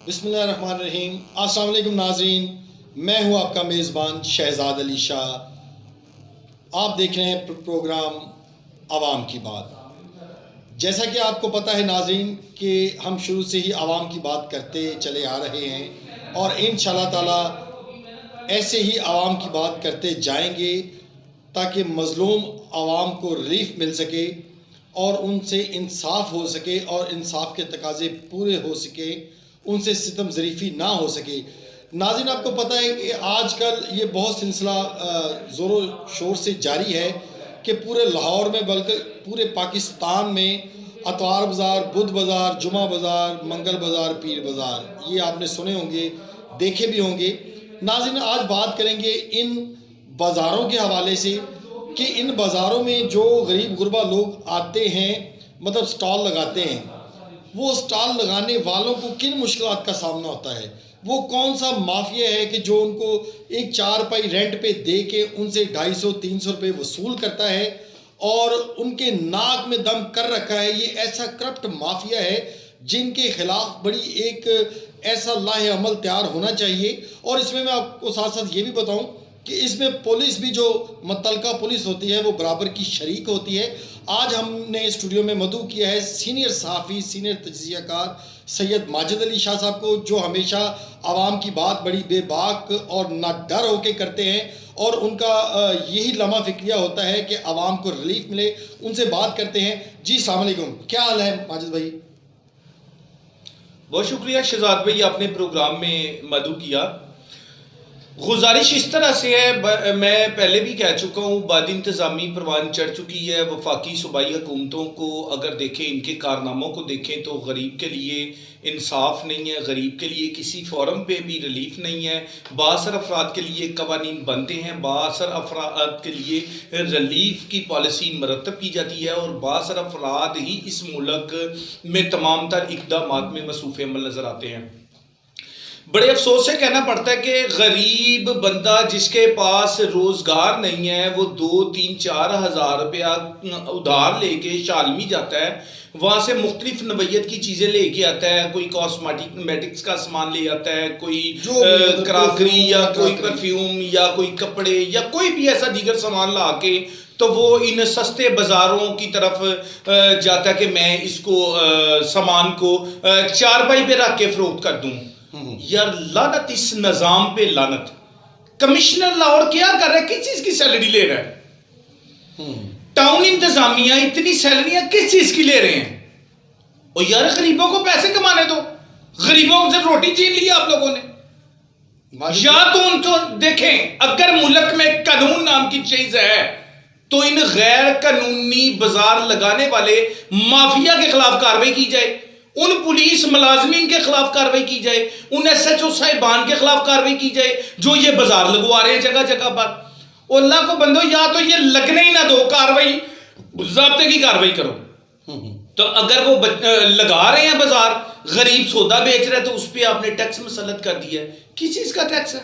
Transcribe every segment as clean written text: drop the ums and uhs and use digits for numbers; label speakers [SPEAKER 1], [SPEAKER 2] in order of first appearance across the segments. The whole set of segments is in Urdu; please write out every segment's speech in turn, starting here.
[SPEAKER 1] بسم اللہ الرحمن الرحیم۔ السلام علیکم ناظرین، میں ہوں آپ کا میزبان شہزاد علی شاہ۔ آپ دیکھ رہے ہیں پروگرام عوام کی بات۔ جیسا کہ آپ کو پتہ ہے ناظرین کہ ہم شروع سے ہی عوام کی بات کرتے چلے آ رہے ہیں اور انشاءاللہ تعالی ایسے ہی عوام کی بات کرتے جائیں گے تاکہ مظلوم عوام کو ریلیف مل سکے اور ان سے انصاف ہو سکے اور انصاف کے تقاضے پورے ہو سکے، ان سے ستم ظریفی نہ ہو سکے۔ ناظرین، آپ کو پتہ ہے کہ آج کل یہ بہت سلسلہ زور و شور سے جاری ہے کہ پورے لاہور میں بلکہ پورے پاکستان میں اتوار بازار، بدھ بازار، جمعہ بازار، منگل بازار، پیر بازار، یہ آپ نے سنے ہوں گے، دیکھے بھی ہوں گے۔ ناظرین، آج بات کریں گے ان بازاروں کے حوالے سے کہ ان بازاروں میں جو غریب غربا لوگ آتے ہیں، مطلب سٹال لگاتے ہیں، وہ سٹال لگانے والوں کو کن مشکلات کا سامنا ہوتا ہے۔ وہ کون سا مافیا ہے کہ جو ان کو ایک چارپائی رینٹ پہ دے کے ان سے 250-300 روپے وصول کرتا ہے اور ان کے ناک میں دم کر رکھا ہے۔ یہ ایسا کرپٹ مافیا ہے جن کے خلاف بڑی ایک ایسا لاہ عمل تیار ہونا چاہیے۔ اور اس میں آپ کو ساتھ ساتھ یہ بھی بتاؤں کہ اس میں پولیس بھی جو متعلقہ پولیس ہوتی ہے وہ برابر کی شریک ہوتی ہے۔ آج ہم نے اسٹوڈیو میں مدعو کیا ہے سینئر صحافی، سینئر تجزیہ کار سید ماجد علی شاہ صاحب کو، جو ہمیشہ عوام کی بات بڑی بے باک اور نہ ڈر ہو کے کرتے ہیں اور ان کا یہی لمحہ فکریہ ہوتا ہے کہ عوام کو ریلیف ملے۔ ان سے بات کرتے ہیں۔ جی السلام علیکم، کیا حال ہے ماجد بھائی؟
[SPEAKER 2] بہت شکریہ شہزاد بھائی، آپ نے پروگرام میں مدعو کیا۔ گزارش اس طرح سے ہے، میں پہلے بھی کہہ چکا ہوں، بعد انتظامی پروان چڑھ چکی ہے۔ وفاقی صوبائی حکومتوں کو اگر دیکھیں، ان کے کارناموں کو دیکھیں تو غریب کے لیے انصاف نہیں ہے، غریب کے لیے کسی فورم پہ بھی ریلیف نہیں ہے۔ بااثر افراد کے لیے قوانین بنتے ہیں، بااثر افراد کے لیے ریلیف کی پالیسی مرتب کی جاتی ہے اور بااثر افراد ہی اس ملک میں تمام تر اقدامات میں مصروف عمل نظر آتے ہیں۔ بڑے افسوس سے کہنا پڑتا ہے کہ غریب بندہ جس کے پاس روزگار نہیں ہے، وہ 2-3-4 ہزار روپیہ ادھار لے کے شالمی جاتا ہے، وہاں سے مختلف نوعیت کی چیزیں لے کے آتا ہے، کوئی کاسمیٹکس کا سامان لے آتا ہے، کوئی کراکری یا کوئی پرفیوم یا کوئی کپڑے یا کوئی بھی ایسا دیگر سامان لا کے تو وہ ان سستے بازاروں کی طرف جاتا ہے کہ میں اس کو سامان کو چارپائی پہ رکھ کے فروخت کر دوں۔ یار لعنت اس نظام پہ، لعنت۔ کمشنر لاہور کیا کر رہا ہے؟ کس چیز کی سیلری لے رہا ہے؟ ٹاؤن انتظامیہ اتنی سیلریاں کس چیز کی لے رہے ہیں؟ اور یار غریبوں کو پیسے کمانے دو، غریبوں سے روٹی چھین لی آپ لوگوں نے۔ یا تو ان کو دیکھیں، اگر ملک میں قانون نام کی چیز ہے تو ان غیر قانونی بازار لگانے والے مافیا کے خلاف کارروائی کی جائے، ان پولیس ملازمین کے خلاف کارروائی کی جائے، ان ایس ایچ او صاحبان کے خلاف کارروائی کی جائے جو یہ بازار لگوا رہے ہیں جگہ جگہ پر۔ اللہ کو بندو، یا تو یہ لگنے ہی نہ دو، کارروائی ضابطے کی کارروائی کرو۔ تو اگر وہ لگا رہے ہیں بازار، غریب سودا بیچ رہے تو اس پہ آپ نے ٹیکس مسلط کر دیا ہے۔ کس چیز کا ٹیکس ہے؟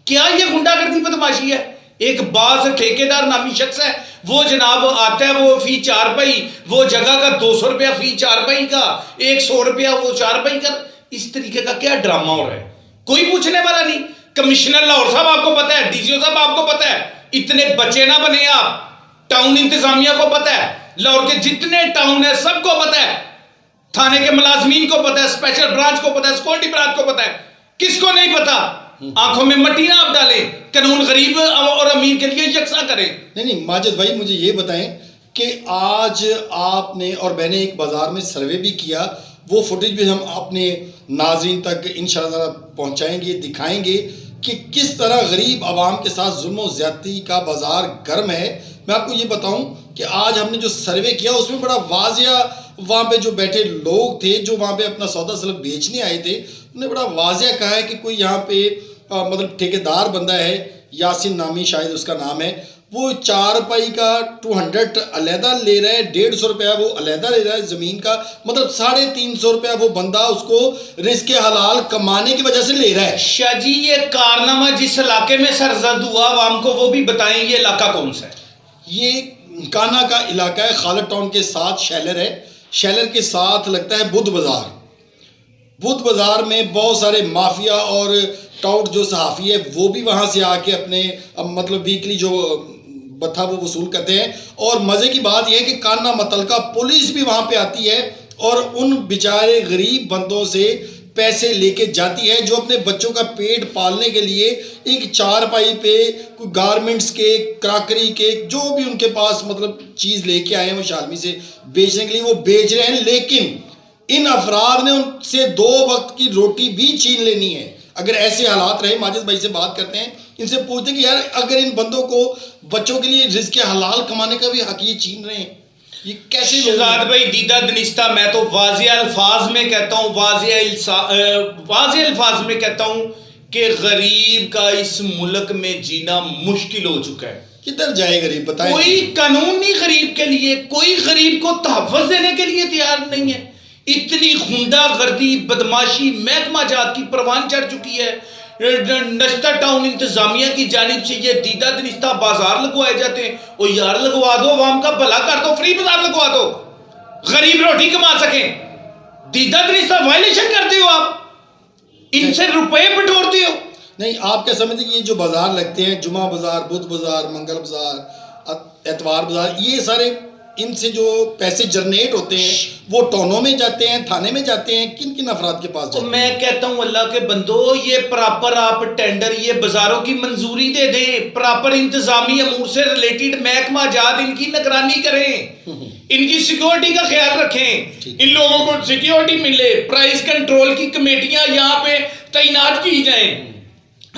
[SPEAKER 2] کیا یہ غنڈہ گردی بدماشی ہے؟ ایک باز ٹھیکیدار نامی شخص ہے، وہ جناب آتا ہے، وہ فی چارپائی، وہ جگہ کا 200 روپیہ فی چارپائی کا، 100 روپیہ وہ چارپائی کا۔ اس طریقے کا کیا ڈرامہ ہو رہا ہے؟ کوئی پوچھنے والا نہیں۔ کمشنر لاہور صاحب آپ کو پتہ ہے، ڈی سی او صاحب آپ کو پتہ ہے، اتنے بچے نہ بنے آپ۔ ٹاؤن انتظامیہ کو پتہ ہے، لاہور کے جتنے ٹاؤن ہیں سب کو پتہ ہے، تھانے کے ملازمین کو پتہ ہے، اسپیشل برانچ کو پتہ ہے، سیکورٹی برانچ کو پتہ ہے۔ کس کو نہیں پتہ؟ آنکھوں میں مٹی نہ آپ ڈالیں، قانون غریب اور امیر کے لیے یکساں کریں۔
[SPEAKER 1] نہیں ماجد بھائی، مجھے یہ بتائیں کہ آج آپ نے اور میں نے ایک بازار میں سروے بھی کیا، وہ فوٹیج بھی ہم اپنے ناظرین تک انشاءاللہ پہنچائیں گے، دکھائیں گے کہ کس طرح غریب عوام کے ساتھ ظلم و زیادتی کا بازار گرم ہے۔ میں آپ کو یہ بتاؤں کہ آج ہم نے جو سروے کیا اس میں بڑا واضح، وہاں پہ جو بیٹھے لوگ تھے جو وہاں پہ اپنا سودا سلب بیچنے آئے تھے، انہوں نے بڑا واضح کہا ہے کہ کوئی یہاں پہ مطلب ٹھیکیدار بندہ ہے، یاسین نامی شاید اس کا نام ہے، وہ چارپائی کا 200 علیحدہ لے رہا ہے، 150 روپیہ وہ علیحدہ لے رہا ہے زمین کا، مطلب 350 روپیہ وہ بندہ اس کو رزق حلال کمانے کی وجہ سے لے رہا ہے۔
[SPEAKER 2] شاہ جی، یہ کارنامہ جس علاقے میں سرزد ہوا عوام کو وہ بھی بتائیں، یہ علاقہ کون سا ہے؟
[SPEAKER 1] یہ کانا کا علاقہ ہے، خالد ٹاؤن کے ساتھ شیلر ہے، شیلر کے ساتھ لگتا ہے بدھ بازار۔ بدھ بازار میں بہت سارے مافیا اور ٹاؤٹ جو صحافی ہے وہ بھی وہاں سے آ کے اپنے مطلب ویکلی جو بتھا وہ وصول کرتے ہیں. اور مزے کی بات یہ ہے کہ کانا متعلقہ پولیس بھی وہاں پہ آتی ہے اور ان بیچارے غریب بندوں سے پیسے لے کے جاتی ہے جو اپنے بچوں کا پیٹ پالنے کے لیے ایک چارپائی پہ کوئی گارمنٹس کے کراکری کے جو بھی ان کے پاس مطلب چیز لے کے آئے ہیں وہ شالمی سے بیچنے کے لیے وہ بیچ رہے ہیں. لیکن ان افراد نے ان سے 2 وقت کی روٹی بھی چھین لینی ہے. اگر ایسے حالات رہے, ماجد بھائی سے بات کرتے ہیں, ان سے پوچھتے ہیں کہ یار اگر ان بندوں کو بچوں کے لیے رزق حلال کمانے کا بھی حق یہ چھین رہے ہیں, یہ کیسے؟
[SPEAKER 2] شہزاد بھائی دیدہ دنستہ میں تو واضح الفاظ میں کہتا ہوں, واضح الفاظ میں کہتا ہوں کہ غریب کا اس ملک میں جینا مشکل ہو چکا ہے.
[SPEAKER 1] کدھر جائے غریب بتائیں؟
[SPEAKER 2] کوئی قانون نہیں غریب کے لیے, کوئی غریب کو تحفظ دینے کے لیے تیار نہیں ہے. اتنی خندہ گردی بدماشی محکمہ جات کی پروان چڑھ چکی ہے. نشتر ٹاؤن انتظامیہ کی جانب سے یہ دیدہ دنستہ بازار لگوائے جاتے ہیں. او یار لگوا دو, عوام کا بھلا کر دو, فری بازار لگوا دو, غریب روٹی کما سکیں. دیدہ دنستہ وائلیشن کرتے ہو آپ, ان سے روپے بٹورتے ہو.
[SPEAKER 1] نہیں, آپ کیا سمجھتے ہیں کہ یہ جو بازار لگتے ہیں, جمعہ بازار, بدھ بازار, منگل بازار, اتوار بازار, یہ سارے ان سے جو پیسے جنریٹ ہوتے ہیں وہ ٹونوں میں جاتے ہیں, تھانے میں جاتے ہیں, کن کن افراد کے پاس جاتے ہیں؟
[SPEAKER 2] میں کہتا ہوں اللہ کے بندو, یہ پراپر آپ ٹینڈر یہ بازاروں کی منظوری دے دیں, پراپر انتظامی امور سے ریلیٹڈ محکمہ جات ان کی نگرانی کریں, ان کی سیکیورٹی کا خیال رکھیں, ان لوگوں کو سیکیورٹی ملے, پرائز کنٹرول کی کمیٹیاں یہاں پہ تعینات کی جائیں,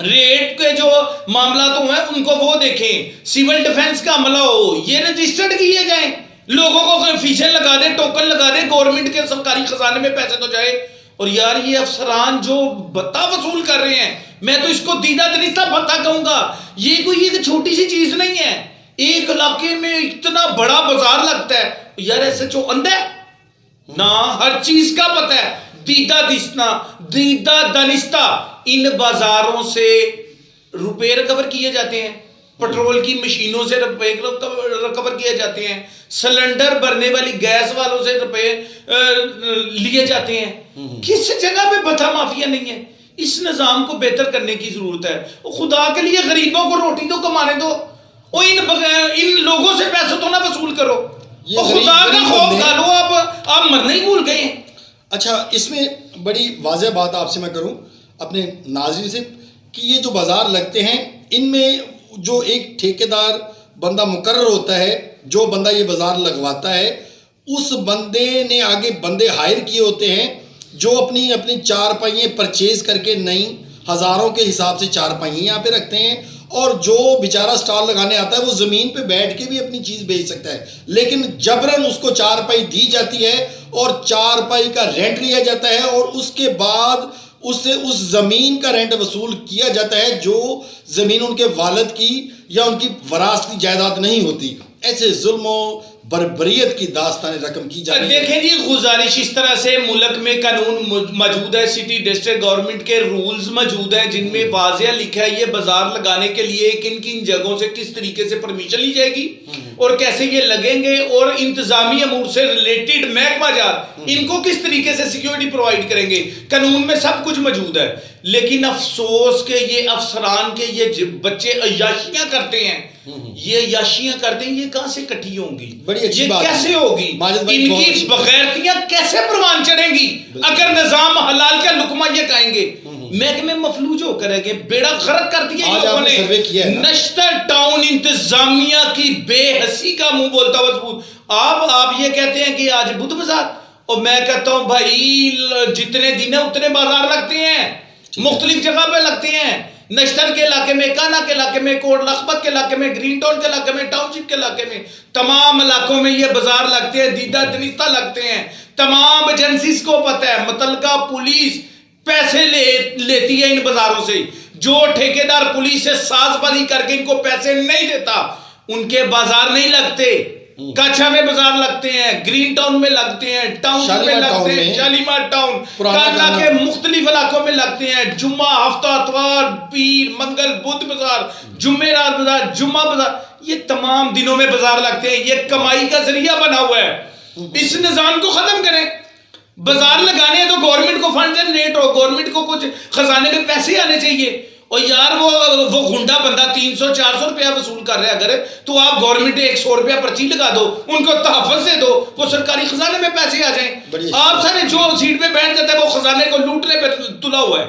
[SPEAKER 2] ریٹ کے جو معاملات ہیں ان کو وہ دیکھیں, سیول ڈیفنس کا عملہ ہو, یہ رجسٹرڈ کیے جائیں, لوگوں کو فیسیں لگا دیں, ٹوکن لگا دیں, گورنمنٹ کے سرکاری خزانے میں پیسے تو جائے. اور یار یہ افسران جو بھتہ وصول کر رہے ہیں, میں تو اس کو دیدہ دنستہ بھتہ کہوں گا. یہ کوئی ایک چھوٹی سی چیز نہیں ہے, ایک علاقے میں اتنا بڑا بازار لگتا ہے. یار ایسے جو اندھا ہے نا, ہر چیز کا پتہ ہے. دیدہ دنستہ ان بازاروں سے روپے ریکور کیے جاتے ہیں, پٹرول کی مشینوں سے روپے ریکور کیے جاتے ہیں, سلنڈر بھرنے والی گیس والوں سے روپے لیے جاتے ہیں. کس جگہ پہ بھتہ مافیا نہیں ہے؟ اس نظام کو بہتر کرنے کی ضرورت ہے. خدا کے لیے غریبوں کو روٹی تو کمانے دو, اور ان لوگوں سے پیسے تو نہ وصول کرو, خدا کا خوف کھالو. آپ مرنا ہی بھول گئے ہیں.
[SPEAKER 1] اچھا, اس میں بڑی واضح بات آپ سے میں کروں اپنے ناظرین سے کہ یہ جو بازار لگتے ہیں ان میں جو ایک ٹھیکیدار بندہ مقرر ہوتا ہے, جو بندہ یہ بازار لگواتا ہے, اس بندے نے آگے بندے ہائر کیے ہوتے ہیں جو اپنی چارپائیاں پرچیز کر کے نئی ہزاروں کے حساب سے چارپائیاں یہاں پہ رکھتے ہیں, اور جو بیچارہ سٹال لگانے آتا ہے وہ زمین پہ بیٹھ کے بھی اپنی چیز بیچ سکتا ہے, لیکن جبراً اس کو چارپائی دی جاتی ہے اور چارپائی کا رینٹ لیا جاتا ہے, اور اس کے بعد اس سے اس زمین کا رینٹ وصول کیا جاتا ہے جو زمین ان کے والد کی یا ان کی وراثتی جائیداد نہیں ہوتی. ایسے ظلم و بربریت کی داستان رقم کی جاتی ہے.
[SPEAKER 2] دیکھیں جی, گزارش اس طرح سے ملک میں قانون موجود ہے, سٹی ڈسٹرکٹ گورنمنٹ کے رولز موجود ہیں جن میں واضح لکھا ہے یہ بازار لگانے کے لیے کن کن جگہوں سے کس طریقے سے پرمیشن لی جائے گی اور کیسے یہ لگیں گے, اور انتظامی امور سے ریلیٹڈ محکمہ جات ان کو کس طریقے سے سیکیورٹی پرووائڈ کریں گے. قانون میں سب کچھ موجود ہے, لیکن افسوس کہ یہ افسران کے یہ بچے عیاشیاں کرتے ہیں, یہ عیاشیاں کرتے ہیں, یہ کہاں سے کٹھی ہوں گی, یہ کیسے ہوگی, ان کی بغیرتیاں کیسے پروان چڑھیں گی اگر نظام حلال کا لقمہ یہ کھائیں گے. محکمے مفلوج ہو کر گے, بیڑا غرق کر دیا ان لوگوں نے. نشتر ٹاؤن انتظامیہ کی بے حسی کا منہ بولتا ہوا ثبوت. آپ یہ کہتے ہیں کہ آج بدھ بازار, اور میں کہتا ہوں بھائی جتنے دن ہیں اتنے بازار لگتے ہیں, مختلف جگہ پہ لگتے ہیں. نشتر کے علاقے میں, کانا کے علاقے میں, کوٹ لکھپت کے علاقے میں, گرین ٹاؤن کے علاقے میں, ٹاؤن شپ کے علاقے میں, تمام علاقوں میں یہ بازار لگتے ہیں, دیدہ دنستہ لگتے ہیں. تمام ایجنسیز کو پتہ ہے, متعلقہ پولیس پیسے لیتی ہے ان بازاروں سے. جو ٹھیکیدار پولیس سے ساز بازی کر کے ان کو پیسے نہیں دیتا ان کے بازار نہیں لگتے. کاچھا میں بازار لگتے ہیں, گرین ٹاؤن میں لگتے ہیں, ٹاؤن میں لگتے ہیں, شالیمار ٹاؤن, کانا کے مختلف علاقوں میں لگتے ہیں. جمعہ, ہفتہ, اتوار, پیر, منگل, بدھ بازار, جمعرات بازار, جمعہ بازار, یہ تمام دنوں میں بازار لگتے ہیں. یہ کمائی کا ذریعہ بنا ہوا ہے. اس نظام کو ختم کریں. بازار لگانے ہیں تو گورنمنٹ کو فنڈ جنریٹ ہو, گورنمنٹ کو کچھ خزانے میں پیسے آنے چاہیے. اور یار وہ گنڈا بندہ 300-400 روپیہ وصول کر رہا ہے اگر, تو آپ گورنمنٹ 100 روپیہ پرچی لگا دو, ان کو تحفظ دے دو, وہ سرکاری خزانے میں پیسے آ جائیں. آپ سارے جو سیٹ پہ بیٹھ جاتا ہے وہ خزانے کو لوٹنے پہ تلا ہوا ہے.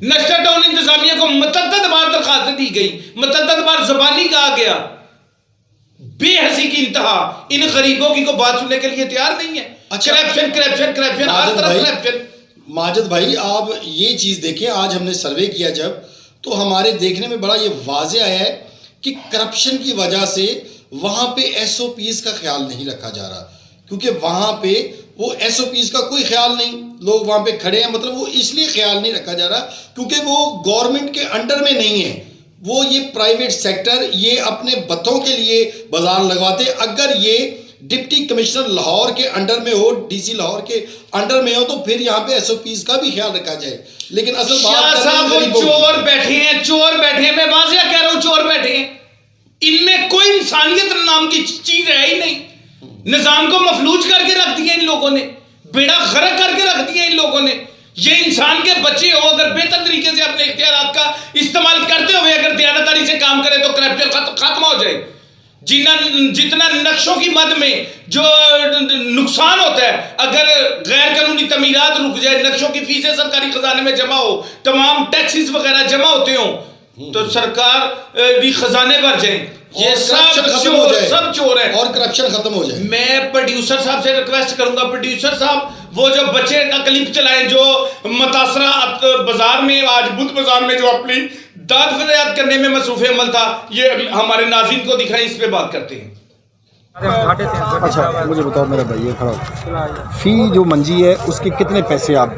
[SPEAKER 2] نشتر ٹاؤن انتظامیہ کو متعدد بار درخواستیں دی گئی, متعدد بار زبانی کہا گیا, بے حسی کی انتہا. ان غریبوں کی کو بات سننے کے لیے تیار نہیں ہے. کرپشن کرپشن کرپشن ہر طرف کرپشن.
[SPEAKER 1] ماجد بھائی آپ یہ چیز دیکھیں, آج ہم نے سروے کیا جب, تو ہمارے دیکھنے میں بڑا یہ واضح آیا ہے کہ کرپشن کی وجہ سے وہاں پہ ایس او پیز کا خیال نہیں رکھا جا رہا, کیونکہ وہاں پہ وہ ایس او پیز کا کوئی خیال نہیں, لوگ وہاں پہ کھڑے ہیں, مطلب وہ اس لیے خیال نہیں رکھا جا رہا کیونکہ وہ گورنمنٹ کے انڈر میں نہیں ہے, وہ یہ پرائیویٹ سیکٹر یہ اپنے بتوں کے لیے بازار لگواتے. اگر یہ ڈپٹی کمشنر لاہور کے انڈر میں ہو, ڈی سی لاہور کے انڈر میں ہو, تو پھر یہاں پہ ایس او پیز کا بھی خیال رکھا جائے. لیکن اصل بات
[SPEAKER 2] صاحب وہ چور بیٹھے ہیں, چور بیٹھے ہیں, میں واضح کہہ رہا ہوں چور بیٹھے ہیں. ان میں کوئی انسانیت نام کی چیز ہے ہی نہیں. نظام کو مفلوج کر کے رکھ دیا ان لوگوں نے, بیڑا غرق کر کے رکھ دیا ان لوگوں نے. یہ انسان کے بچے ہو, اگر بہتر طریقے سے اپنے اختیارات کا استعمال کرتے ہوئے اگر دیانتداری سے کام کرے تو کرپشن ختم ہو جائے. جتنا نقشوں کی مد میں جو نقصان ہوتا ہے, اگر غیر قانونی تعمیرات رک جائے, نقشوں کی فیسیں سرکاری خزانے میں جمع ہو, تمام ٹیکسز وغیرہ جمع ہوتے ہوں, تو سرکار بھی خزانے بھر جائیں. یہ سب چور ہیں
[SPEAKER 1] اور کرپشن ختم ہو جائے.
[SPEAKER 2] میں پروڈیوسر صاحب سے ریکویسٹ کروں گا, پروڈیوسر صاحب وہ جو بچے کا کلپ چلائیں جو متاثرہ بازار میں, آج بدھ بازار میں جو اپنی داد فریاد کرنے میں مصروف عمل تھا, یہ ہمارے ناظرین کو دکھائیں, اس پہ بات کرتے ہیں.
[SPEAKER 3] اچھا مجھے بتاؤ میرا بھائی, یہ کھڑا فی جو منجی ہے اس کے کتنے پیسے آپ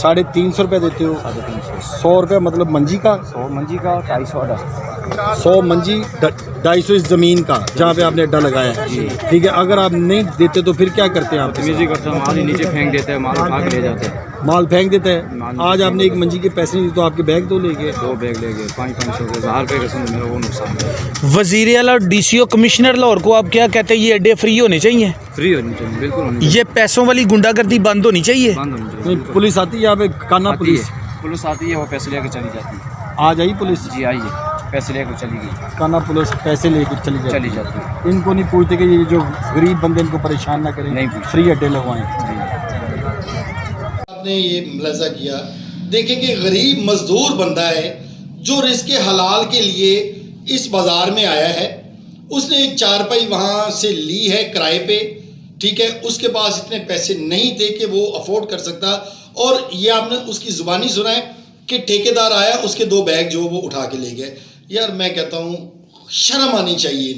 [SPEAKER 3] 350 روپے دیتے ہو.
[SPEAKER 4] 350.
[SPEAKER 3] 100 روپے مطلب منجی کا؟
[SPEAKER 4] 100 منجی کا, 250 اڈا.
[SPEAKER 3] 100 منجی 250 اس زمین کا جہاں پہ آپ نے اڈا لگایا ہے. ٹھیک ہے, اگر آپ نہیں دیتے تو پھر کیا کرتے ہیں آپ؟
[SPEAKER 4] تمیزی کرتا ہے, مال ہی نیچے پھینک دیتا ہے, مال اٹھا کے لے جاتے ہیں.
[SPEAKER 3] مال پھینک دیتا ہے. آج آپ نے ایک منجی کے پیسے نہیں دیے تو آپ کے بیگ تو لے گئے.
[SPEAKER 4] 2 بیگ لے گئے, 500 روپے, 1000 روپے کا سمجھ میرا وہ نقصان ہے.
[SPEAKER 5] وزیر اعلیٰ اور ڈی سی او کمشنر لاہور کو آپ کیا کہتے ہیں, یہ اڈے فری ہونے چاہیے,
[SPEAKER 4] فری ہونی چاہیے, بالکل ہونی چاہیے.
[SPEAKER 5] یہ پیسوں والی گنڈا گردی بند ہونی چاہیے.
[SPEAKER 4] بند ہونی چاہیے.
[SPEAKER 3] نہیں, پولیس آتی ہے یہاں پہ, کانا پولیس
[SPEAKER 4] پولیس آتی ہے, وہ پیسے لے کے چلی جاتی ہے.
[SPEAKER 3] آج آئی پولیس؟
[SPEAKER 4] جی آئیے, پیسے لے کے چلی گئی.
[SPEAKER 3] کانا پولیس پیسے لے کے چلی
[SPEAKER 4] چلی جاتی ہے.
[SPEAKER 3] ان کو نہیں پوچھتے کہ یہ جو غریب بندے ان کو پریشان نہ کریں,
[SPEAKER 4] نہیں پوچھتے.
[SPEAKER 3] فری اڈے لگوائیں.
[SPEAKER 1] آپ نے یہ ملاحظہ کیا, دیکھیں کہ غریب مزدور بندہ ہے جو رزق حلال کے لیے اس بازار میں آیا ہے, اس نے ایک چارپائی وہاں سے لی ہے کرائے پہ, ٹھیک ہے, اس کے پاس اتنے پیسے نہیں تھے کہ وہ افورڈ کر سکتا, اور یہ آپ نے اس کی زبانی سنا ہے کہ ٹھیکیدار آیا, اس کے 2 بیگ جو وہ اٹھا کے لے گئے. یار میں کہتا ہوں شرم آنی چاہیے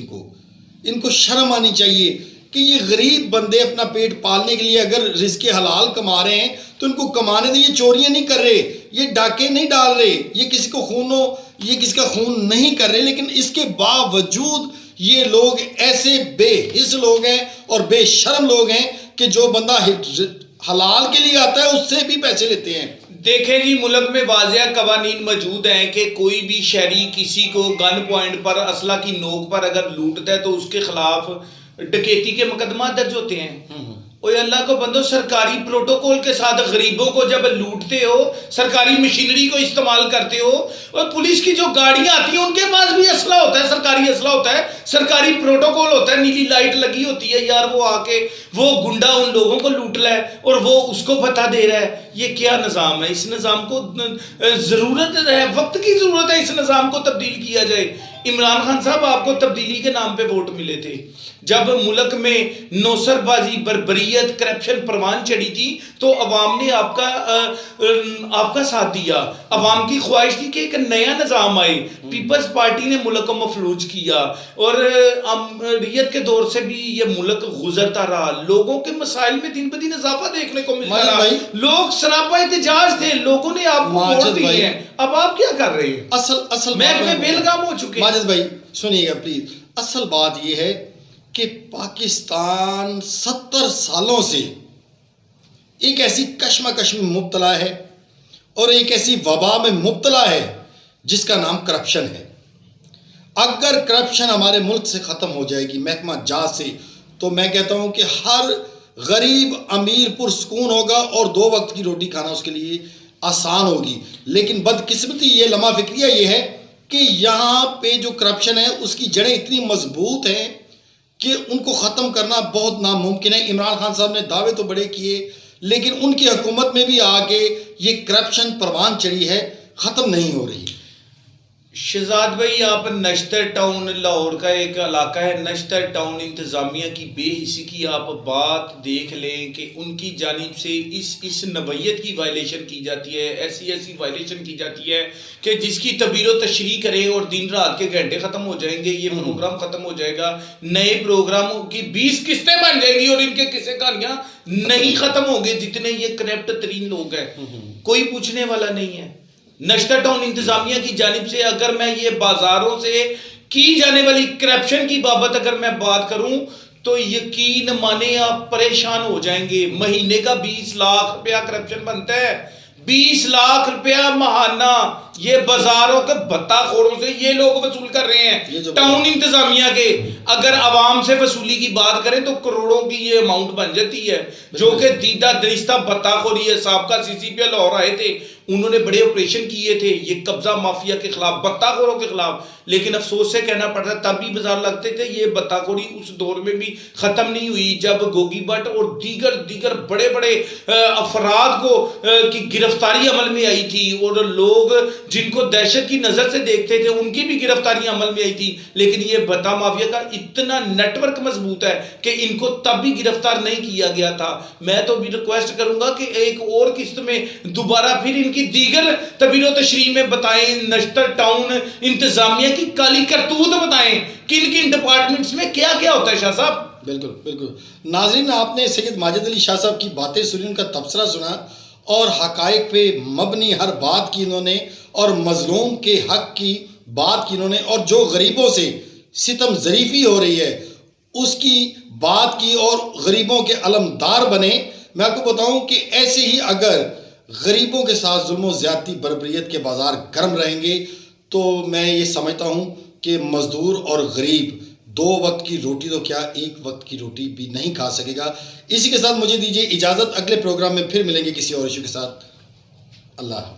[SPEAKER 1] ان کو شرم آنی چاہیے کہ یہ غریب بندے اپنا پیٹ پالنے کے لیے اگر رزق حلال کما رہے ہیں تو ان کو کمانے دیں. یہ چوریاں نہیں کر رہے, یہ ڈاکے نہیں ڈال رہے, یہ کسی کا خون نہیں کر رہے, لیکن اس کے باوجود یہ لوگ ایسے بے حس لوگ ہیں اور بے شرم لوگ ہیں کہ جو بندہ حلال کے لیے آتا ہے اس سے بھی پیسے لیتے ہیں.
[SPEAKER 2] دیکھیں جی, ملک میں واضح قوانین موجود ہیں کہ کوئی بھی شہری کسی کو گن پوائنٹ پر, اسلحہ کی نوک پر اگر لوٹتا ہے تو اس کے خلاف ڈکیتی کے مقدمات درج ہوتے ہیں. اوہ اللہ کو بندو, سرکاری پروٹوکول کے ساتھ غریبوں کو جب لوٹتے ہو, سرکاری مشینری کو استعمال کرتے ہو, اور پولیس کی جو گاڑیاں آتی ہیں ان کے پاس بھی اسلحہ ہوتا ہے, سرکاری اسلحہ ہوتا ہے, سرکاری پروٹوکول ہوتا ہے, نیلی لائٹ لگی ہوتی ہے. یار وہ آ کے وہ گنڈا ان لوگوں کو لوٹ رہا ہے اور وہ اس کو بتا دے رہا ہے. یہ کیا نظام ہے؟ اس نظام کو ضرورت ہے, وقت کی ضرورت ہے اس نظام کو تبدیل کیا جائے. عمران خان صاحب, آپ کو تبدیلی کے نام پہ ووٹ ملے تھے, جب ملک میں نوسر بازی, بربریت, کرپشن پروان چڑھی تھی تو عوام نے آپ کا ساتھ دیا. عوام کی خواہش تھی کہ ایک نیا نظام آئے. پیپلز پارٹی نے ملک کو مفلوج کیا, اور امریت کے دور سے بھی یہ ملک گزرتا رہا. لوگوں کے مسائل میں دن بدن اضافہ دیکھنے کو ملتا رہا. لوگ سراپا احتجاج تھے, لوگوں نے آپ کو ووٹ دیے ہیں. اب آپ کیا کر رہے ہیں؟
[SPEAKER 1] اصل
[SPEAKER 2] محکمے بیلگام ہو چکے.
[SPEAKER 1] ماجد بھائی سنیے گا پلیز. اصل بات یہ ہے کہ پاکستان 70 سالوں سے ایک ایسی کشمکش میں مبتلا ہے اور ایک ایسی وبا میں مبتلا ہے جس کا نام کرپشن ہے. اگر کرپشن ہمارے ملک سے ختم ہو جائے گی, محکمہ جات سے, تو میں کہتا ہوں کہ ہر غریب امیر پرسکون ہوگا اور 2 وقت کی روٹی کھانا اس کے لیے آسان ہوگی. لیکن بدقسمتی یہ لمحہ فکریہ یہ ہے کہ یہاں پہ جو کرپشن ہے اس کی جڑیں اتنی مضبوط ہیں کہ ان کو ختم کرنا بہت ناممکن ہے. عمران خان صاحب نے دعوے تو بڑے کیے لیکن ان کی حکومت میں بھی آگے یہ کرپشن پروان چڑھی ہے, ختم نہیں ہو رہی.
[SPEAKER 2] شہزاد بھائی, آپ نشتر ٹاؤن لاہور کا ایک علاقہ ہے, نشتر ٹاؤن انتظامیہ کی بے حسی کی آپ بات دیکھ لیں کہ ان کی جانب سے اس نوعیت کی وائلیشن کی جاتی ہے, ایسی وائلیشن کی جاتی ہے کہ جس کی تعبیر و تشریح کریں اور دن رات کے گھنٹے ختم ہو جائیں گے, یہ پروگرام ختم ہو جائے گا, نئے پروگراموں کی 20 قسطیں بن جائیں گی اور ان کے قصے کہانیاں نہیں ختم ہوں گے جتنے یہ کرپٹ ترین لوگ ہیں. کوئی پوچھنے والا نہیں ہے. نشتر ٹاؤن انتظامیہ کی جانب سے اگر میں یہ بازاروں سے کی جانے والی کرپشن کی بابت اگر میں بات کروں تو یقین مانے آپ پریشان ہو جائیں گے. مہینے کا 20 لاکھ روپیہ کرپشن بنتا ہے, 20 لاکھ روپیہ ماہانہ یہ بازاروں کے بھتہ خوروں سے یہ لوگ وصول کر رہے ہیں ٹاؤن انتظامیہ کے. اگر عوام سے وصولی کی بات کریں تو کروڑوں کی یہ اماؤنٹ بن جاتی ہے, جو کہ دیدہ دنستہ بھتہ خوری ہے. سابقہ CCP لاہور آئے تھے, انہوں نے بڑے آپریشن کیے تھے یہ قبضہ مافیا کے خلاف, بھتہ خوروں کے خلاف, لیکن افسوس سے کہنا پڑتا ہے تب بھی بازار لگتے تھے. یہ بھتہ خوری اس دور میں بھی ختم نہیں ہوئی جب گوگی بٹ اور دیگر بڑے بڑے افراد کو کی گرفتاری عمل میں آئی تھی, اور لوگ جن کو دہشت کی نظر سے دیکھتے تھے ان کی بھی گرفتاری عمل میں آئی تھی. لیکن یہ بھتہ مافیا کا اتنا نیٹ ورک مضبوط ہے کہ ان کو تب بھی گرفتار نہیں کیا گیا تھا. میں تو بھی ریکویسٹ کروں گا کہ ایک اور قسط میں دوبارہ پھر ان کی دیگر تعبیر و تشریح میں بتائیں, نشتر ٹاؤن انتظامیہ کی کالی کرتوت بتائیں, کن ڈپارٹمنٹس میں کیا کیا ہوتا ہے. شاہ صاحب
[SPEAKER 1] بالکل. ناظرین, آپ نے سید ماجد علی شاہ صاحب کی باتیں سنی, ان کا تبصرہ سنا اور حقائق پہ مبنی ہر بات کی انہوں نے, اور مظلوم کے حق کی بات کی انہوں نے, اور جو غریبوں سے ستم ظریفی ہو رہی ہے اس کی بات کی, اور غریبوں کے علمدار بنے. میں آپ کو بتاؤں کہ ایسے ہی اگر غریبوں کے ساتھ ظلم و زیادتی بربریت کے بازار گرم رہیں گے تو میں یہ سمجھتا ہوں کہ مزدور اور غریب 2 وقت کی روٹی تو کیا 1 وقت کی روٹی بھی نہیں کھا سکے گا. اسی کے ساتھ مجھے دیجیے اجازت, اگلے پروگرام میں پھر ملیں گے کسی اور ایشو کے ساتھ. اللہ حافظ.